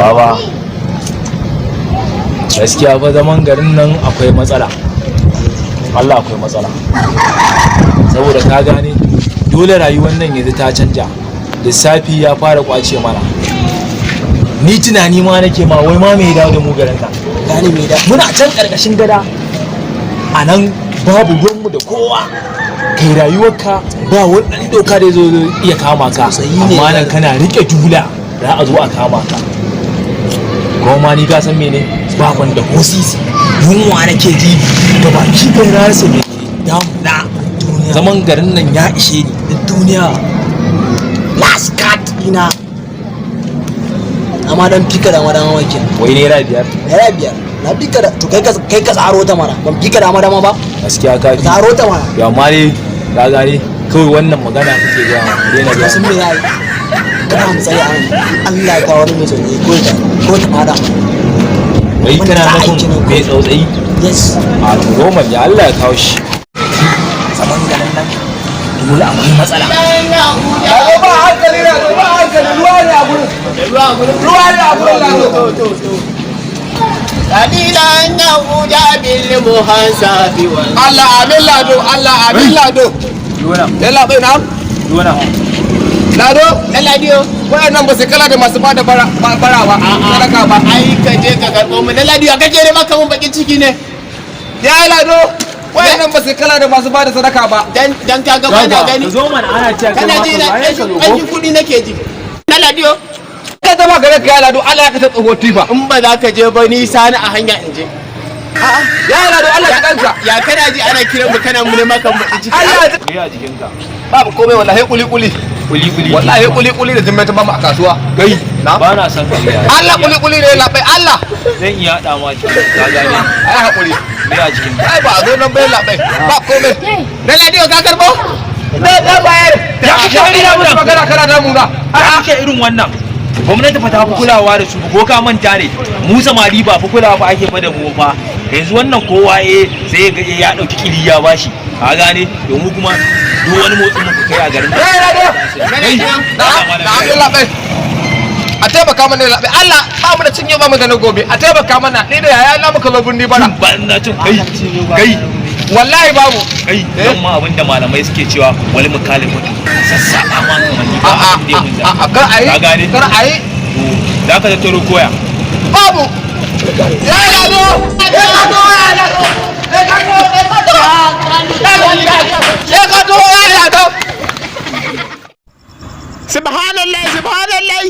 baba gaskiya fa zaman garin nan akwai matsala, Allah akwai matsala, saboda ka gane dole rayuwar nan yanzu ta canja, lissafi ya fara kwace mana. Ni tunani ma nake ma wai ma me dawo da mu garin nan, gane me da muna can karkashin gada a nan babu ruwanmu da kowa, kai rayuwarka ba wani ɗan doka da zo iya kama ka, amma nan kana rike dula za a zo a kama ka. Kuma ma ni ka san mene ba wanda ko sisi yunwa nake ji ga baki ɗaya na rasa me damuna. Zaman garin nan ya ishe ni duk duniya. Last card ina amma dan fika da madama wake wai naira 5 na fika da to kai ka tsaro ta mana ban fika da madama ba gaskiya ka tsaro ta mana ya amma ne ka gane kawai wannan magana kake ga daina ga sun me yayi kana mu tsaya Allah ya kawo wani mai tsaye ko ta fada wai kana nufin mai tsautsayi yes a to Roman ya Allah ya kawo shi zaman garin nan dole akwai matsala ba hankali ruwa ne a gurin Kalilan Yahuda bil muhasabi wal Allah amin lado yalla bai na lado Ladiyo wayannan ba su kala da masu bada bara ba sadaka ba ai ka je ka karbo mu Ladiyo kake ne maka mun bakin ciki ne ya lado wayannan ba su kala da masu bada sadaka ba dan ka ga ba da gani zo mana ana cewa kana ji na an kudi nake ji Ladiyo ka zama gare ka ya lado Allah ya ka ta tsoho tifa in ba za ka je ba ni sani a hanya in je ya lado Allah ya kanka ya kana ji ana kiran mu kana mu ne maka bakin ciki Allah ya jikinka babu komai wallahi kuli wallahi kuli da jimai ta ba mu a kasuwa gai na ba na san kariya Allah kuli ne labai Allah zan iya hada ma ki ka gane ai hakuri me ya jikinka ai ba zo nan bai labai ba komai na Ladiyo ka karbo na bayar ya kake irin magana kana da mu ga a kake irin wannan gwamnati fa ta fi kulawa da su ko ka manta ne mu samari ba fi kulawa ba ake fa da mu fa yanzu wannan kowa sai ya dauki kili ya bashi ka gane domin kuma duk wani motsin mu kai a garin a taimaka mana labai Allah ba mu da cinye ba mu da na gobe a taimaka mana ni da yaya na muka zo birni bara ba na cin kai wallahi babu kai dan ma abinda malamai suke cewa wani mukalin mutum sassaba ma kamar ni ba kar ayi to da ka tattaro koya babu ya lado subhanallah